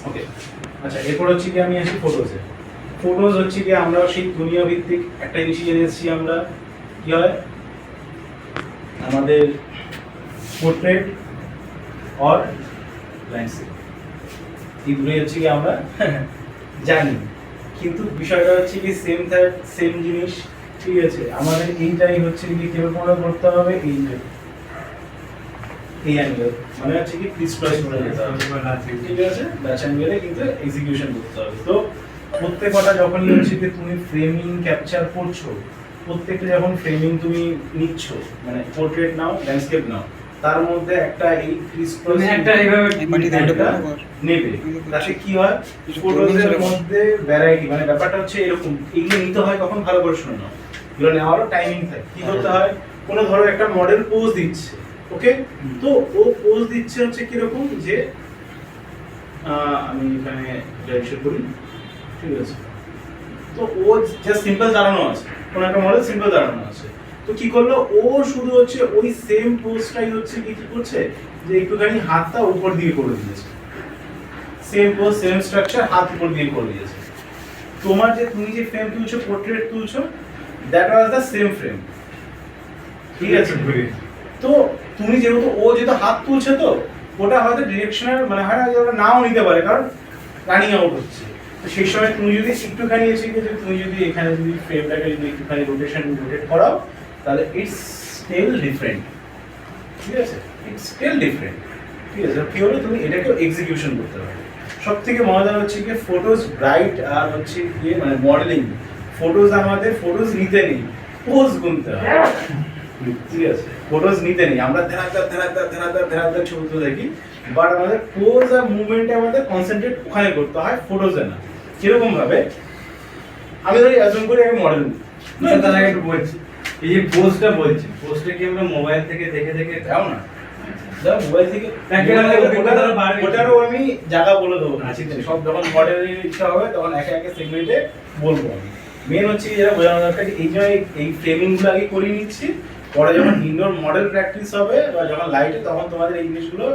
ওকে, আচ্ছা এরপর হচ্ছে কি আমি আসি ফটোজে। ফটোজ হচ্ছে কি আমরা সেই দুনিয়া ভিত্তিক একটা জিনিস জেনে এসেছি আমরা, কি হয় আমাদের পোর্ট্রেট আর ল্যান্ডস্কেপ, এই দুটোই হচ্ছে কি আমরা জানি, কিন্তু বিষয়টা হচ্ছে কি সেম জিনিস, ঠিক আছে। আমাদের এইটাই হচ্ছে কি কিভাবে করতে হবে, এই অ্যাঙ্গেল মানে হচ্ছে কি ক্রিসক্রস করে যেতে হবে, ঠিক আছে, ব্যাচ অ্যাঙ্গেলে কিন্তু এক্সিকিউশন করতে হবে। তো প্রত্যেকটা যখনই হচ্ছে কি তুমি ফ্রেমিং ক্যাপচার করছো, প্রত্যেকটা যখন ফ্রেমিং তুমি নিচ্ছ, মানে পোর্ট্রেট নাও ল্যান্ডস্কেপ নাও, তার মধ্যে একটা এই ক্রিসক্রস একটা এইভাবে নেবে, তাতে কি হয় ফটোজের মধ্যে ভ্যারাইটি, মানে ব্যাপারটা হচ্ছে এরকম, এইগুলো নিতে হয় কখন, ভালো করে শুনে নাও, এগুলো নেওয়ারও টাইমিং থাকে। কি করতে হয়, কোনো ধরো একটা মডেল পোজ দিচ্ছে, ওকে, তো ও পোজ দিচ্ছে হচ্ছে কিরকম যে আমি এখানে ডাইরেকশন করি, ঠিক আছে, তো ও জাস্ট সিম্পল দাঁড়ানো আছে, কোনো একটা মডেল সিম্পল দাঁড়ানো আছে, তো কি করলো ও শুধু হচ্ছে ওই সেম পোজটাই হচ্ছে কি করছে যে একটুখানি হাতটা উপর দিকে করে দিয়েছে, সেম পোজ সেম স্ট্রাকচার, হাত উপর দিয়ে করে দিয়েছে। তোমার যে তুমি যে ফ্রেম তুলছো, পোর্ট্রেট তুলছো, that was the same frame, ঠিক আছে। তো তুমি যেহেতু হাত তুলছে, তো ওটা হয়তো ডিরেকশনাল মানে হয় না যে ওটা নাও নিতে পারে, কারণ রানিং আউট হচ্ছে, তো সেই সময় তুমি যদি একটুখানি এসে যে তুমি যদি এখানে যদি ফ্রেমটাকে যদি একটুখানি রোটেট করাও, তাহলে ইটস স্টিল ডিফারেন্ট, ঠিক আছে, ইটস স্টিল ডিফারেন্ট, ঠিক আছে। কি হলো, তুমি এটাকে এক্সিকিউশন করতে হবে। সব থেকে মজাদার হচ্ছে কি ফটোজ ব্রাইট আর হচ্ছে গিয়ে মানে মডেলিং, ফটোজ আমাদের ফটোজ নিতে নেই, পোজ গুনতে হয়, ঠিক আছে, ফটোজ নিতে নেই, আমরা ধ্যানাদার ছবি তুলে দেখি, বাট আমাদের পোজ আর মুভমেন্টে আমাদের কনসেন্ট্রেট ওখানে করতে হয়, ফটোজে না। কিরকম ভাবে, আমি ধরি অ্যাজুম করি আমি মডেল, তার আগে একটু বলছি, এই যে পোস্টটা বলছি, পোস্টটা কি আমরা মোবাইল থেকে দেখে দেখে দাও না, দাও মোবাইল থেকে, ওটারও আমি জায়গা বলে দেবো, সব যখন মডেলের ইচ্ছা হবে তখন একে একে সেগমেন্টে বলবো আমি। মেন হচ্ছে যেটা বোঝানো দরকার, এই জন্য এই ফ্রেমিংগুলো আগে করে নিচ্ছি, পরে যখন ইনডোর মডেল প্র্যাকটিস হবে বা যখন লাইটে, তখন তোমাদের এই জিনিসগুলো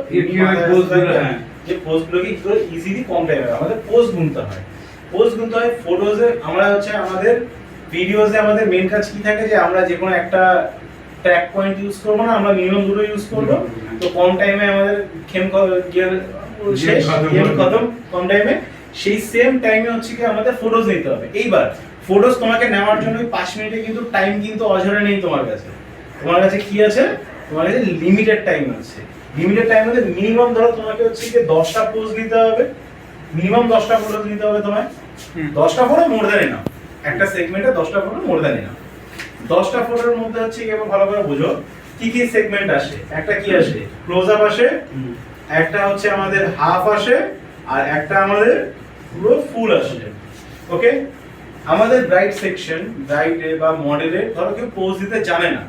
যে পোস্টগুলোকে কি করে ইজিলি কম টাইমে আমাদের পোস্ট গুনতে হয়, ফটোজে আমরা হচ্ছে আমাদের ভিডিওজে আমাদের মেন কাজ কি থাকে, যে আমরা যে কোনো একটা ট্র্যাক পয়েন্ট ইউজ করবো না, আমরা মিনিমাম দুটো ইউজ করবো, তো কম টাইমে আমাদের খতম, কম টাইমে, সেই সেম টাইমে হচ্ছে কি আমাদের ফটোজ নিতে হবে। এইবার ফটোজ তোমাকে নেওয়ার জন্য 5 মিনিটে কিন্তু টাইম কিন্তু অঝরে নেই তোমার কাছে, তোমার কাছে কি আছে, তোমার কাছে লিমিটেড টাইম আছে। লিমিটেড টাইম মধ্যে মিনিমাম ধরো তোমাকে হচ্ছে কি 10টা পোজ নিতে হবে, মিনিমাম 10টা ফটো নিতে হবে তোমায়, 10টা ফটো মোর দ্যান এনাফ, একটা সেগমেন্টে 10টা ফটো মোর দ্যান এনাফ। 10টা ফটোর মধ্যে হচ্ছে কি ভালো করে বুঝো কি কি সেগমেন্ট আসে, একটা কি আসে ক্লোজ আপ আসে, একটা হচ্ছে আমাদের হাফ আসে, আর একটা আমাদের পুরো ফুল আসে, ওকে। আমাদের ব্রাইট সেকশন, ব্রাইটে বা মডেলে ধরো কেউ পোজ দিতে জানে না,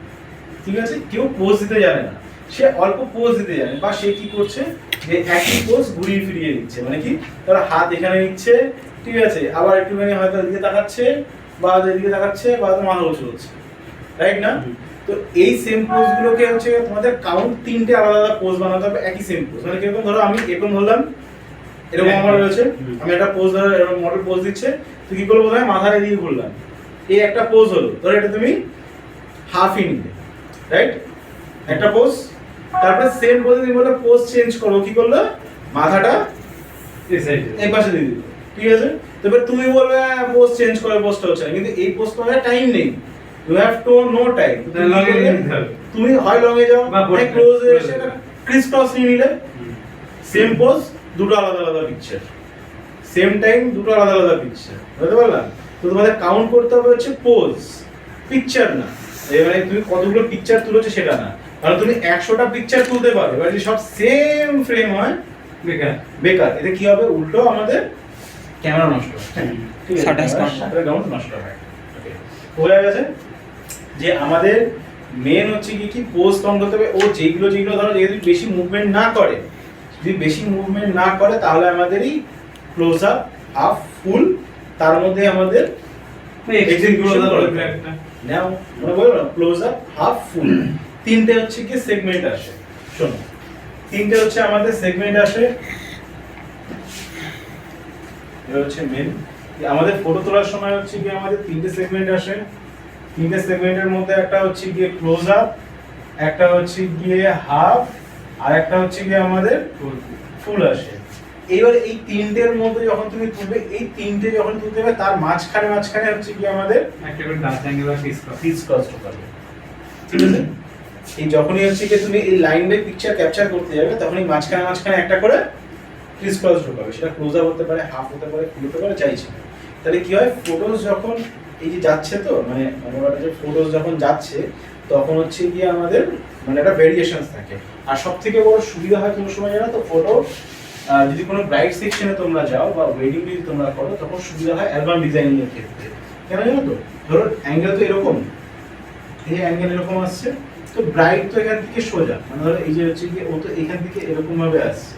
ঠিক আছে, কেউ পোজ দিতে জানে না, সে অল্প পোজ দিতে জানে, বা সে কি করছে যে একই পোজ ঘুরিয়ে ফিরিয়ে দিচ্ছে, মানে কি ধরো হাত এখানে নিচ্ছে, ঠিক আছে, আবার একটুখানি হয়তো এদিকে তাকাচ্ছে, বা এদিকে তাকাচ্ছে, বা মাথা উঁচু হচ্ছে, রাইট না। তো এই সেম পোজগুলোকে হচ্ছে তোমাদের কাউন্ট 3টে আলাদা আলাদা পোজ বানাতে হবে, একই সেম পোজ, মানে কিরকম ধরো আমি এরকম ধরলাম, এরকম আমার রয়েছে, আমি একটা পোজ ধরো এরকম মডেল পোজ দিচ্ছে, তো কি করবো প্রথমে মাথার এদিকে ঘুরলাম, এই একটা পোজ হলো, ধরো এটা তুমি হাফ ইনিলে, রাইট, একটা পোজ, তারপরে সেম পোজে তুমি বলে পোজ চেঞ্জ করো, কি করলো মাথাটা এই পাশে দিয়ে দিল, ঠিক আছে। তবে তুমি বলবে পোজ চেঞ্জ করে, পোজটা হচ্ছে না, কিন্তু এই পোজ তোমার টাইম নেই, you have to know time, তুমি হয় লং এ যাও বা ক্লোজ এ এসে ক্রিস ক্রস নিয়ে নিলে, সেম পোজ দুটো আলাদা আলাদা পিকচার, সেম টাইম দুটো আলাদা আলাদা পিকচার, বুঝতে পারলাম। তো তোমাদের কাউন্ট করতে হবে হচ্ছে পোজ, পিকচার না, এবারে তুমি কতগুলো পিকচার তুলেছো সেটা না, কারণ তুমি 100টা পিকচার তুলতে পারো, এবার যদি সব সেম ফ্রেম হয় বেকার, এতে কি হবে, উল্টো আমাদের ক্যামেরা নষ্ট হয়, ঠিক আছে, শাটার কাউন্ট নষ্ট হয়। ওকে, বোঝা গেছে যে আমাদের মেন হচ্ছে কি পোজ কাউন্ট করতে হবে, ও যেগুলো ধরো যদি বেশি মুভমেন্ট না করে, তাহলে আমাদের এই ক্লোজ আপ, হাফ, ফুল, তার মধ্যে আমাদের এক্সিকিউশন করতে একটা নাও, মানে বলো না ক্লোজ আপ, হাফ, ফুল, তিনটে হচ্ছে কি সেগমেন্ট আসে। শোনো, তিনটে হচ্ছে আমাদের সেগমেন্ট আসে, এটা হচ্ছে মেন। আমাদের ফটো তোলার সময় হচ্ছে কি আমাদের তিনটে সেগমেন্ট আসে। তিনটে সেগমেন্টের মধ্যে একটা হচ্ছে গিয়ে ক্লোজ আপ, একটা হচ্ছে গিয়ে হাফ, আর একটা হচ্ছে গিয়ে আমাদের ফুল আসে। এবার এই তিনটের মধ্যে যখন তুমি তুলবে, এই তিনটে যখন তুলতে হবে তার মাঝখানে হচ্ছে কি আমাদের একেবারে ডাচ অ্যাঙ্গেল আর ক্রিস ক্রস। ক্রিস ক্রস ঢোকাবে, ঠিক আছে? এই যখনই হচ্ছে কি তুমি এই লাইন বাই পিকচার ক্যাপচার করতে যাবে তখনই মাঝখানে একটা করে ক্রিস ক্রস ঢোকাবে। সেটা ক্লোজ আপ হতে পারে, হাফ হতে পারে, ফুল হতে পারে, চাইছে। তাহলে কি হয়, ফটোজ যখন এই যে যাচ্ছে, তো মানে আমরা যে ফটোজ যখন যাচ্ছে তখন হচ্ছে গিয়ে আমাদের মানে একটা ভেরিয়েশনস থাকে। আর সব থেকে বড় সুবিধা হয় কোনো সময় জানো তো, ফটো যদি কোনো ব্রাইট সেকশনে তোমরা যাও বা ওয়েডিং যদি তোমরা করো তখন সুবিধা হয় অ্যালবাম ডিজাইনিং এর ক্ষেত্রে। কেন জানো তো, ধরো অ্যাঙ্গেল তো এরকম, এই অ্যাঙ্গেল এরকম আসছে, তো ব্রাইট তো এখান থেকে সোজা, মানে ধরো এই যে হচ্ছে কি ও তো এখান থেকে এরকম ভাবে আসছে,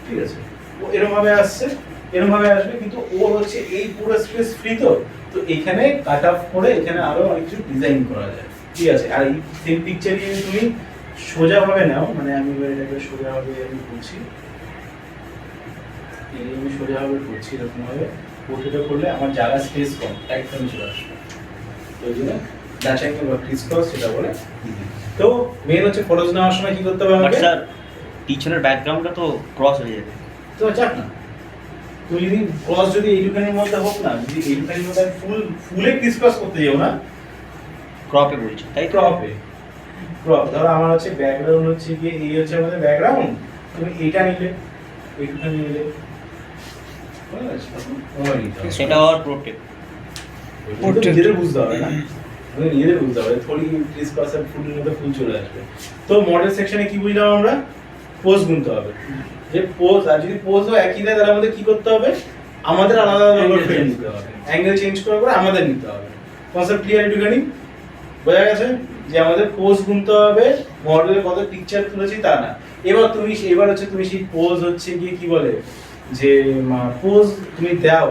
ঠিক আছে? ও এরকম ভাবে আসছে, এরকম ভাবে আসবে, কিন্তু ও হচ্ছে এই পুরো স্পেস ফ্রি, তো তো এখানে কাট অফ করে এখানে আরো অনেক কিছু ডিজাইন করা যায়, ঠিক আছে? আর এই সেম পিকচারই যদি তুমি সোজা ভাবে নাও, মানে আমি এবার এটাকে সোজা ভাবে আমি করছি, এই আমি সোজা ভাবে করছি এরকম ভাবে, পোর্ট্রেটে করলে আমার জায়গা স্পেস কম, একদম চলে আসবে। তো এই জন্য ডাচ অ্যাঙ্গেল বা ক্রিস ক্রস সেটা বলে। তো মেন হচ্ছে ফটোজ নেওয়ার সময় কি করতে হবে বাট আমাকে? স্যার পিছনের ব্যাকগ্রাউন্ডটা তো ক্রস হয়ে যাবে। তো যাক না, তুমি যদি ক্রস যদি এইটুখানির মধ্যে হোক না, যদি এইটুখানির মধ্যে ফুলে ক্রিস ক্রস করতে যাও না, ক্রপে বলছি তাই তো? ক্রপে ক্রপ ধরো আমার হচ্ছে ব্যাকগ্রাউন্ড হচ্ছে গিয়ে এই হচ্ছে আমাদের ব্যাকগ্রাউন্ড, তুমি এইটা নিলে, এইটুখানি নিলে, বুঝতে পারছো? তোমার নিতে হবে। সেটা আর প্রোটেক্ট। ওটা তো নিজেদের বুঝতে হবে না, আমাদের নিজেদের বুঝতে হবে, থোড়ি ক্রিস ক্রস আর ফুলের মধ্যে ফুল চলে আসবে। তো মডেল সেকশনে কি বুঝলাম আমরা? পোজ গুনতে হবে, যে পোজ, আর যদি পোজও একই দেয় তাহলে আমাদের কি করতে হবে? আমাদের আলাদা আলাদা ফ্রেম নিতে হবে, অ্যাঙ্গেল চেঞ্জ করে করে আমাদের নিতে হবে। কনসেপ্ট ক্লিয়ার একটুখানি বোঝা গেছে? যে আমাদের পোজ গুনতে হবে, মডেলের কত পিকচার তুলেছি তা না। এবার তুমি এবার হচ্ছে তুমি সেই পোজ হচ্ছে গিয়ে কি বলে যে পোজ তুমি দাও,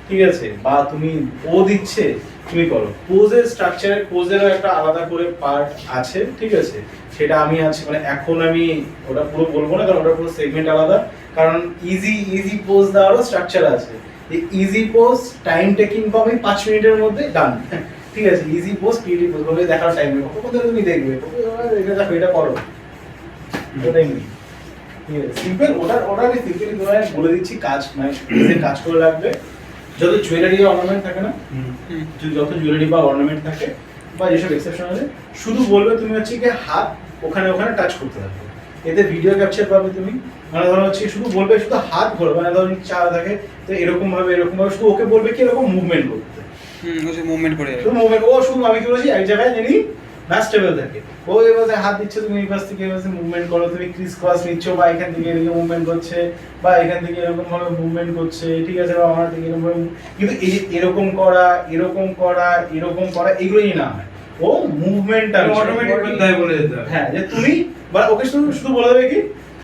ঠিক আছে, বা তুমি ও দিচ্ছে তুমি করো। পোজের স্ট্রাকচারের পোজেরও একটা আলাদা করে পার্ট আছে, ঠিক আছে? সেটা আমি আছে মানে এখন আমি ওটা পুরো বলবো না, কারণ ওটা পুরো সেগমেন্ট আলাদা। কারণ ইজি পোজ দেওয়ারও স্ট্রাকচার আছে। এই ইজি পোজ টাইম টেকিং কমই 5 মিনিটের মধ্যে ডান, ঠিক আছে? ইজি পোজ ক্রিয়েটিভ পোজ বলে দেখার টাইম নেই, কত তুমি দেখবে এটা দেখো, এটা করো, ওটাই নেই, ঠিক আছে? সিম্পল, ওটা আমি সিম্পলি তোমায় বলে দিচ্ছি কাজ, মানে কাজ করে রাখবে। যত জুয়েলারি বা অর্নামেন্ট থাকে না, যত জুয়েলারি বা অর্নামেন্ট থাকে বা যেসব এক্সেপশন আছে, শুধু বলবে তুমি হচ্ছে কি হাত ওখানে টাচ করতে থাকবে, এতে ভিডিও ক্যাপচার পাবে তুমি। মানে ধরো হচ্ছে শুধু বলবে, শুধু হাত ঘোরো, মানে ধরো চা থাকে তো এরকম ভাবে শুধু ওকে বলবে কি এরকম মুভমেন্ট করতে, ও যে মুভমেন্ট করে শুধু মুভমেন্ট, ও শুধু আমি কি বলছি এক জায়গায় যিনি না স্টেবল থাকে, ও এবারে হাত দিচ্ছে, তুমি এই পাশ থেকে এবারে মুভমেন্ট করো, তুমি ক্রিস ক্রস নিচ্ছ, বা এখান থেকে এদিকে মুভমেন্ট করছে, বা এখান থেকে এরকম ভাবে মুভমেন্ট করছে, ঠিক আছে? বা আমার থেকে এরকম ভাবে, কিন্তু এই যে এরকম করা, এরকম করা, এরকম করা, এগুলোই না হয়, ও মুভমেন্টটা অটোমেটিক বলতে হয়, বলে যেতে হবে। হ্যাঁ, যে তুমি বা ওকে শুধু বলে দেবে কি